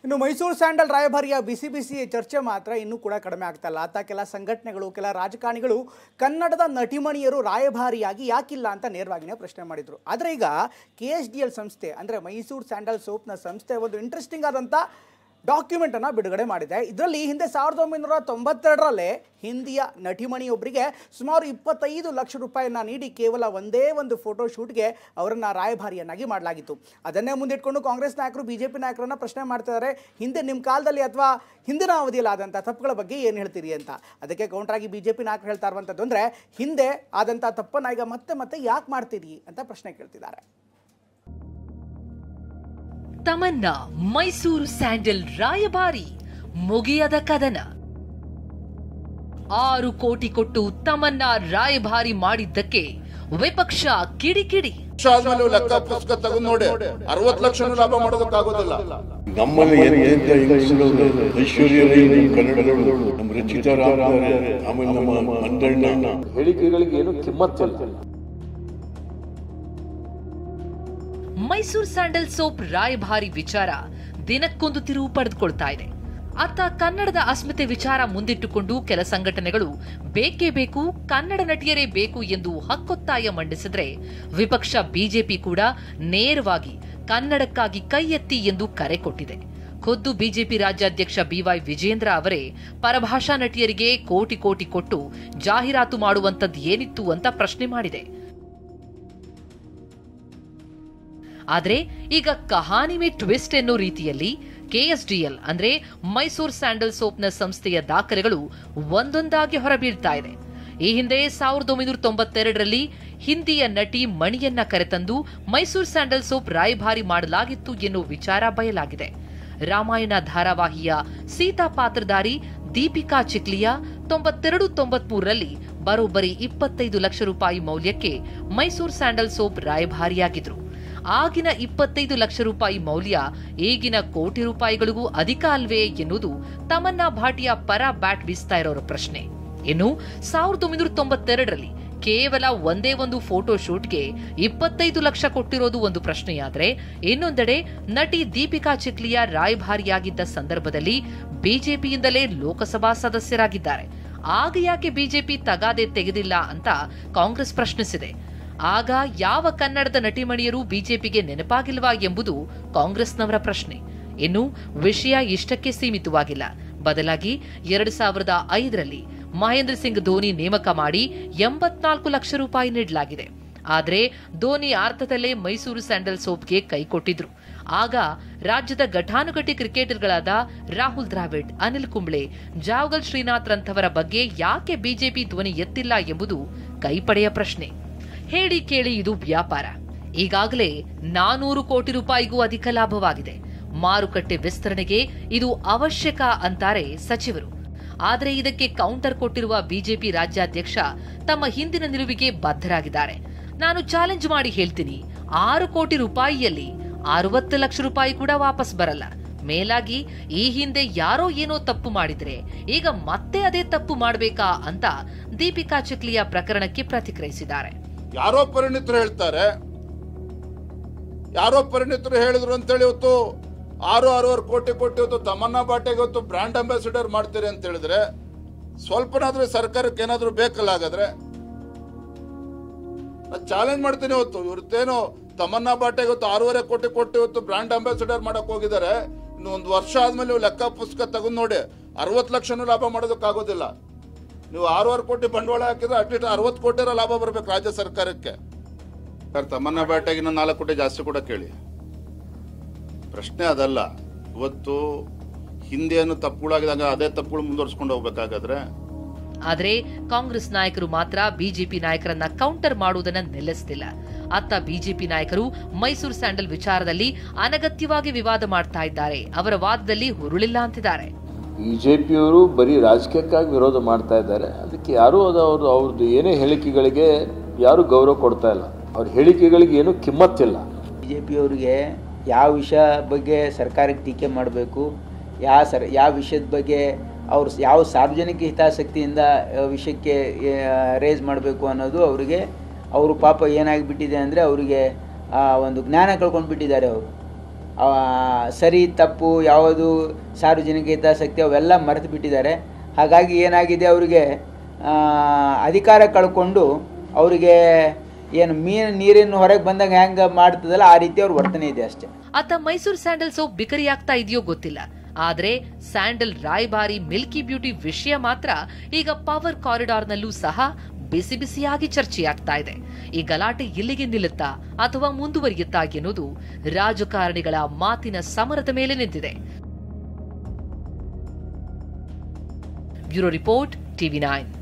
ಇನ್ನು ಮೈಸೂರು ಸ್ಯಾಂಡಲ್ ರಾಯಭಾರಿಯ ಬಿಸಿ ಬಿಸಿ ಚರ್ಚೆ ಮಾತ್ರ ಇನ್ನೂ ಕೂಡ ಕಡಿಮೆ ಆಗ್ತಾ ಇಲ್ಲ. ಆತ ಕೆಲ ಸಂಘಟನೆಗಳು, ಕೆಲ ರಾಜಕಾರಣಿಗಳು ಕನ್ನಡದ ನಟಿಮಣಿಯರು ರಾಯಭಾರಿಯಾಗಿ ಯಾಕಿಲ್ಲ ಅಂತ ನೇರವಾಗಿಯೇ ಪ್ರಶ್ನೆ ಮಾಡಿದರು. ಆದರೆ ಈಗ KSDL ಸಂಸ್ಥೆ ಅಂದರೆ ಮೈಸೂರು ಸ್ಯಾಂಡಲ್ ಸೋಪ್ನ ಸಂಸ್ಥೆ ಒಂದು ಇಂಟ್ರೆಸ್ಟಿಂಗ್ ಆದಂಥ ಡಾಕ್ಯುಮೆಂಟನ್ನು ಬಿಡುಗಡೆ ಮಾಡಿದೆ. ಇದರಲ್ಲಿ ಹಿಂದೆ 1992ರಲ್ಲೇ ಹಿಂದಿಯ ನಟಿಮಣಿಯೊಬ್ಬರಿಗೆ ಸುಮಾರು 25 ಲಕ್ಷ ರೂಪಾಯಿಯನ್ನು ನೀಡಿ ಕೇವಲ ಒಂದೇ ಒಂದು ಫೋಟೋ ಶೂಟ್ಗೆ ಅವರನ್ನು ರಾಯಭಾರಿಯನ್ನಾಗಿ ಮಾಡಲಾಗಿತ್ತು. ಅದನ್ನೇ ಮುಂದಿಟ್ಕೊಂಡು ಕಾಂಗ್ರೆಸ್ ನಾಯಕರು BJP ನಾಯಕರನ್ನು ಪ್ರಶ್ನೆ ಮಾಡ್ತಿದ್ದಾರೆ, ಹಿಂದೆ ನಿಮ್ಮ ಕಾಲದಲ್ಲಿ ಅಥವಾ ಹಿಂದಿನ ಅವಧಿಯಲ್ಲಿ ಆದಂಥ ತಪ್ಪುಗಳ ಬಗ್ಗೆ ಏನು ಹೇಳ್ತೀರಿ ಅಂತ. ಅದಕ್ಕೆ ಕೌಂಟ್ರಾಗಿ BJP ನಾಯಕರು ಹೇಳ್ತಾ ಇರುವಂಥದ್ದು ಅಂದರೆ, ಹಿಂದೆ ಆದಂಥ ತಪ್ಪನ್ನು ಈಗ ಮತ್ತೆ ಯಾಕೆ ಮಾಡ್ತೀರಿ ಅಂತ ಪ್ರಶ್ನೆ ಕೇಳ್ತಿದ್ದಾರೆ. ತಮನ್ನಾ ಮೈಸೂರು ಸ್ಯಾಂಡಲ್ ರಾಯಭಾರಿ, ಮುಗಿಯದ ಕದನ. 6 ಕೋಟಿ ಕೊಟ್ಟು ತಮನ್ನಾ ರಾಯಭಾರಿ ಮಾಡಿದ್ದಕ್ಕೆ ವಿಪಕ್ಷ ಕಿಡಿಕಿಡಿ. ಲೆಕ್ಕ ಪುಸ್ತಕ ತಗೊಂಡು ನೋಡಿ 60 ಲಕ್ಷ ಲಾಭ ಮಾಡೋದಕ್ಕಾಗೋದಿಲ್ಲ. ನಮ್ಮಲ್ಲಿ ಐಶ್ವರ್ಯ ಕನ್ನಡಗಳು, ನಮ್ಮ ರಚಿತಾ ರಾಮ್, ಆಮೇಲೆ ನಮ್ಮ ಮಂದಣ್ಣ ಹೇಳಿಕೆಗಳಿಗೆ ಏನು ಕಿಮ್ಮತ್ತಿಲ್ಲ. ಮೈಸೂರು ಸ್ಯಾಂಡಲ್ ಸೋಪ್ ರಾಯಭಾರಿ ವಿಚಾರ ದಿನಕ್ಕೊಂದು ತಿರುವು ಪಡೆದುಕೊಳ್ತಾ ಇದೆ. ಅತ್ತ ಕನ್ನಡದ ಅಸ್ಮಿತೆ ವಿಚಾರ ಮುಂದಿಟ್ಟುಕೊಂಡು ಕೆಲ ಸಂಘಟನೆಗಳು ಬೇಕೇ ಬೇಕು, ಕನ್ನಡ ನಟಿಯರೇ ಬೇಕು ಎಂದು ಹಕ್ಕೊತ್ತಾಯ ಮಂಡಿಸಿದ್ರೆ, ವಿಪಕ್ಷ BJP ಕೂಡ ನೇರವಾಗಿ ಕನ್ನಡಕ್ಕಾಗಿ ಕೈ ಎತ್ತಿ ಎಂದು ಕರೆ ಕೊಟ್ಟಿದೆ. ಖುದ್ದು BJP ರಾಜ್ಯಾಧ್ಯಕ್ಷ BY ವಿಜೇಂದ್ರ ಅವರೇ ಪರಭಾಷಾ ನಟಿಯರಿಗೆ ಕೋಟಿ ಕೊಟ್ಟು ಜಾಹೀರಾತು ಮಾಡುವಂತದ್ದು ಏನಿತ್ತು ಅಂತ ಪ್ರಶ್ನೆ ಮಾಡಿದೆ. ಆದರೆ ಈಗ ಕಹಾನಿ ಮೇ ಟ್ವಿಸ್ಟ್ ಎನ್ನೋ ರೀತಿಯಲ್ಲಿ KSDL ಅಂದ್ರೆ ಮೈಸೂರು ಸ್ಯಾಂಡಲ್ ಸೋಪ್ನ ಸಂಸ್ಥೆಯ ದಾಖಲೆಗಳು ಒಂದೊಂದಾಗಿ ಹೊರಬೀಳ್ತಾ ಇದೆ. ಈ ಹಿಂದೆ 1992ರಲ್ಲಿ ಹಿಂದಿಯ ನಟಿ ಮಣಿಯನ್ನ ಕರೆತಂದು ಮೈಸೂರು ಸ್ಯಾಂಡಲ್ ಸೋಪ್ ರಾಯಭಾರಿ ಮಾಡಲಾಗಿತ್ತು ಎನ್ನುವ ವಿಚಾರ ಬಯಲಾಗಿದೆ. ರಾಮಾಯಣ ಧಾರಾವಾಹಿಯ ಸೀತಾ ಪಾತ್ರಧಾರಿ ದೀಪಿಕಾ ಚಿಕ್ಲಿಯಾ 92-93ರಲ್ಲಿ ಬರೋಬ್ಬರಿ 25 ಲಕ್ಷ ರೂಪಾಯಿ ಮೌಲ್ಯಕ್ಕೆ ಮೈಸೂರು ಸ್ಯಾಂಡಲ್ ಸೋಪ್ ರಾಯಭಾರಿಯಾಗಿದ್ರು. ಆಗಿನ 25 ಲಕ್ಷ ರೂಪಾಯಿ ಮೌಲ್ಯ ಈಗಿನ ಕೋಟಿ ರೂಪಾಯಿಗಳಿಗೂ ಅಧಿಕ ಅಲ್ವೇ ಎನ್ನುವುದು ತಮನ್ನಾ ಭಾಟಿಯ ಪರ ಬ್ಯಾಟ್ ಬೀಸ್ತಾ ಇರೋರ ಪ್ರಶ್ನೆ. ಇನ್ನು 1992ರಲ್ಲಿ ಕೇವಲ ಒಂದೇ ಒಂದು ಫೋಟೋ ಶೂಟ್ಗೆ 25 ಲಕ್ಷ ಕೊಟ್ಟಿರೋದು ಒಂದು ಪ್ರಶ್ನೆಯಾದ್ರೆ, ಇನ್ನೊಂದೆಡೆ ನಟಿ ದೀಪಿಕಾ ಚಿಕ್ಲಿಯಾ ರಾಯಭಾರಿಯಾಗಿದ್ದ ಸಂದರ್ಭದಲ್ಲಿ BJPಯಿಂದಲೇ ಲೋಕಸಭಾ ಸದಸ್ಯರಾಗಿದ್ದಾರೆ. ಆಗ ಯಾಕೆ BJP ತಗಾದೆ ತೆಗೆದಿಲ್ಲ ಅಂತ ಕಾಂಗ್ರೆಸ್ ಪ್ರಶ್ನಿಸಿದೆ. ಆಗ ಯಾವ ಕನ್ನಡದ ನಟಿಮಣಿಯರು BJPಗೆ ನೆನಪಾಗಿಲ್ವಾ ಎಂಬುದು ಕಾಂಗ್ರೆಸ್ನವರ ಪ್ರಶ್ನೆ. ಇನ್ನು ವಿಷಯ ಇಷ್ಟಕ್ಕೆ ಸೀಮಿತವಾಗಿಲ್ಲ. ಬದಲಾಗಿ 2005ರಲ್ಲಿ ಮಹೇಂದ್ರ ಸಿಂಗ್ ಧೋನಿ ನೇಮಕ ಮಾಡಿ 84 ಲಕ್ಷ ರೂಪಾಯಿ ನೀಡಲಾಗಿದೆ. ಆದರೆ ಧೋನಿ ಅರ್ಥದಲ್ಲೇ ಮೈಸೂರು ಸ್ಯಾಂಡಲ್ ಸೋಪ್ಗೆ ಕೈ ಕೊಟ್ಟಿದ್ರು. ಆಗ ರಾಜ್ಯದ ಘಟಾನುಘಟಿ ಕ್ರಿಕೆಟರ್ಗಳಾದ ರಾಹುಲ್ ದ್ರಾವಿಡ್, ಅನಿಲ್ ಕುಂಬ್ಳೆ, ಜಾವಗಲ್ ಶ್ರೀನಾಥ್ ರಂಥವರ ಬಗ್ಗೆ ಯಾಕೆ BJP ಧ್ವನಿ ಎತ್ತಿಲ್ಲ ಎಂಬುದು ಕೈಪಡೆಯ ಪ್ರಶ್ನೆ. ಹೇಳಿ ಕೇಳಿ ಇದು ವ್ಯಾಪಾರ. ಈಗಾಗಲೇ 400 ಕೋಟಿ ರೂಪಾಯಿಗೂ ಅಧಿಕ ಲಾಭವಾಗಿದೆ. ಮಾರುಕಟ್ಟೆ ವಿಸ್ತರಣೆಗೆ ಇದು ಅವಶ್ಯಕ ಅಂತಾರೆ ಸಚಿವರು. ಆದರೆ ಇದಕ್ಕೆ ಕೌಂಟರ್ ಕೊಟ್ಟಿರುವ BJP ರಾಜ್ಯಾಧ್ಯಕ್ಷ ತಮ್ಮ ಹಿಂದಿನ ನಿಲುವಿಗೆ ಬದ್ಧರಾಗಿದ್ದಾರೆ. ನಾನು ಚಾಲೆಂಜ್ ಮಾಡಿ ಹೇಳ್ತೀನಿ, 6 ಕೋಟಿ ರೂಪಾಯಿಯಲ್ಲಿ 60 ಲಕ್ಷ ರೂಪಾಯಿ ಕೂಡ ವಾಪಸ್ ಬರಲ್ಲ. ಮೇಲಾಗಿ ಈ ಹಿಂದೆ ಯಾರೋ ಏನೋ ತಪ್ಪು ಮಾಡಿದ್ರೆ ಈಗ ಮತ್ತೆ ಅದೇ ತಪ್ಪು ಮಾಡಬೇಕಾ ಅಂತ ದೀಪಿಕಾ ಚಿಕ್ಲಿಯಾ ಪ್ರಕರಣಕ್ಕೆ ಪ್ರತಿಕ್ರಿಯಿಸಿದ್ದಾರೆ. ಯಾರೋ ಪರಿಣಿತರು ಹೇಳ್ತಾರೆ, ಯಾರೋ ಪರಿಣಿತರು ಹೇಳಿದ್ರು ಅಂತೇಳಿ ಇವತ್ತು 6-6.5 ಕೋಟಿ ಇವತ್ತು ತಮನ್ನಾ ಭಾಟಿಗೆ ಇವತ್ತು ಬ್ರ್ಯಾಂಡ್ ಅಂಬಾಸಿಡರ್ ಮಾಡ್ತೀರಿ ಅಂತ ಹೇಳಿದ್ರೆ, ಸ್ವಲ್ಪನಾದ್ರೂ ಸರ್ಕಾರಕ್ಕೆ ಏನಾದ್ರೂ ಬೇಕಲ್ಲ? ಹಾಗಾದ್ರೆ ನಾನು ಚಾಲೆಂಜ್ ಮಾಡ್ತೀನಿ. ಇವತ್ತು ಇವ್ರದ್ದೇನೋ ತಮನ್ನಾ ಭಾಟಿಗೆ ಇವತ್ತು 6.5 ಕೋಟಿ ಇವತ್ತು ಬ್ರ್ಯಾಂಡ್ ಅಂಬಾಸಿಡರ್ ಮಾಡಕ್ ಹೋಗಿದ್ದಾರೆ. ಇನ್ನು 1 ವರ್ಷ ಆದ್ಮೇಲೆ ನೀವು ಲೆಕ್ಕ ಪುಸ್ತಕ ತಗೊಂಡು ನೋಡಿ 60 ಲಕ್ಷನೂ ಲಾಭ ಮಾಡೋದಕ್ಕಾಗೋದಿಲ್ಲ. ನೀವು 6.5 ಕೋಟಿ ಬಂಡವಾಳ ಹಾಕಿದ್ರೆ ಅಟ್ಲೀಸ್ಟ್ 60 ಕೋಟಿ ಲಾಭ ಬರ್ಬೇಕು ರಾಜ್ಯ ಸರ್ಕಾರಕ್ಕೆ. ತಮನ್ನಾ ಭಾಟಿಗೆ 4 ಕೋಟಿ ಜಾಸ್ತಿ ಕೂಡ ಕೇಳಿ. ಪ್ರಶ್ನೆ ಅದಲ್ಲ. ಇವತ್ತು ಹಿಂದೆಯನ್ನು ತಪ್ಪುಗಳಾಗಿದ್ದಾಗ ಅದೇ ತಪ್ಪುಗಳು ಮುಂದುವರಿಸಿಕೊಂಡು ಹೋಗ್ಬೇಕಾಗಾದ್ರೆ. ಆದರೆ ಕಾಂಗ್ರೆಸ್ ನಾಯಕರು ಮಾತ್ರ BJP ನಾಯಕರನ್ನ ಕೌಂಟರ್ ಮಾಡುವುದನ್ನ ನಿಲ್ಲಿಸ್ತಿಲ್ಲ. ಅತ್ತ BJP ನಾಯಕರು ಮೈಸೂರು ಸ್ಯಾಂಡಲ್ ವಿಚಾರದಲ್ಲಿ ಅನಗತ್ಯವಾಗಿ ವಿವಾದ ಮಾಡ್ತಾ ಇದ್ದಾರೆ. ಅವರ ವಾದದಲ್ಲಿ ಹುರುಳಿಲ್ಲ ಅಂತಿದ್ದಾರೆ. BJPಯವರು ಬರೀ ರಾಜಕೀಯಕ್ಕಾಗಿ ವಿರೋಧ ಮಾಡ್ತಾ ಇದ್ದಾರೆ. ಅದಕ್ಕೆ ಯಾರೂ ಅವ್ರದ್ದು ಏನೇ ಹೇಳಿಕೆಗಳಿಗೆ ಯಾರೂ ಗೌರವ ಕೊಡ್ತಾ ಇಲ್ಲ. ಅವ್ರ ಹೇಳಿಕೆಗಳಿಗೆ ಏನೂ ಕಿಮ್ಮತ್ತಿಲ್ಲ. BJPಯವರಿಗೆ ಯಾವ ವಿಷಯ ಬಗ್ಗೆ ಸರ್ಕಾರಕ್ಕೆ ಟೀಕೆ ಮಾಡಬೇಕು, ಯಾವ ವಿಷಯದ ಬಗ್ಗೆ ಅವರು ಯಾವ ಸಾರ್ವಜನಿಕ ಹಿತಾಸಕ್ತಿಯಿಂದ ವಿಷಯಕ್ಕೆ ರೇಸ್ ಮಾಡಬೇಕು ಅನ್ನೋದು ಅವರಿಗೆ, ಅವರು ಪಾಪ ಏನಾಗಿಬಿಟ್ಟಿದೆ ಅಂದರೆ ಅವರಿಗೆ ಒಂದು ಜ್ಞಾನ ಕಳ್ಕೊಂಡು ಬಿಟ್ಟಿದ್ದಾರೆ. ಸರಿ ತಪ್ಪು ಯಾವುದು ಸಾರ್ವಜನಿಕ ಹಿತಾಸಕ್ತಿ ಅವೆಲ್ಲ ಮರೆತು ಬಿಟ್ಟಿದ್ದಾರೆ. ಹಾಗಾಗಿ ಏನಾಗಿದೆ, ಅವರಿಗೆ ಅಧಿಕಾರ ಕಳ್ಕೊಂಡು ಅವರಿಗೆ ಏನು ನೀರಿನ ಹೊರಗೆ ಬಂದಾಗ ಹೆಂಗೆ ಮಾಡ್ತದಲ್ಲ ಆ ರೀತಿ ಅವ್ರ ವರ್ತನೆ ಇದೆ ಅಷ್ಟೇ. ಆತ ಮೈಸೂರು ಸ್ಯಾಂಡಲ್ ಸೋಪ್ ಬಿಕರಿ ಆಗ್ತಾ ಇದೆಯೋ ಗೊತ್ತಿಲ್ಲ, ಆದ್ರೆ ಸ್ಯಾಂಡಲ್ ರಾಯಭಾರಿ ಮಿಲ್ಕಿ ಬ್ಯೂಟಿ ವಿಷಯ ಮಾತ್ರ ಈಗ ಪವರ್ ಕಾರಿಡಾರ್ನಲ್ಲೂ ಸಹ ಬಿಸಿ ಬಿಸಿಯಾಗಿ ಚರ್ಚೆಯಾಗ್ತಾ ಇದೆ. ಈ ಗಲಾಟೆ ಇಲ್ಲಿಗೆ ನಿಲ್ಲುತ್ತಾ ಅಥವಾ ಮುಂದುವರಿಯುತ್ತಾ ಎನ್ನುವುದು ರಾಜಕಾರಣಿಗಳ ಮಾತಿನ ಸಮರದ ಮೇಲೆ ನಿಂತಿದೆ. Bureau report, TV9.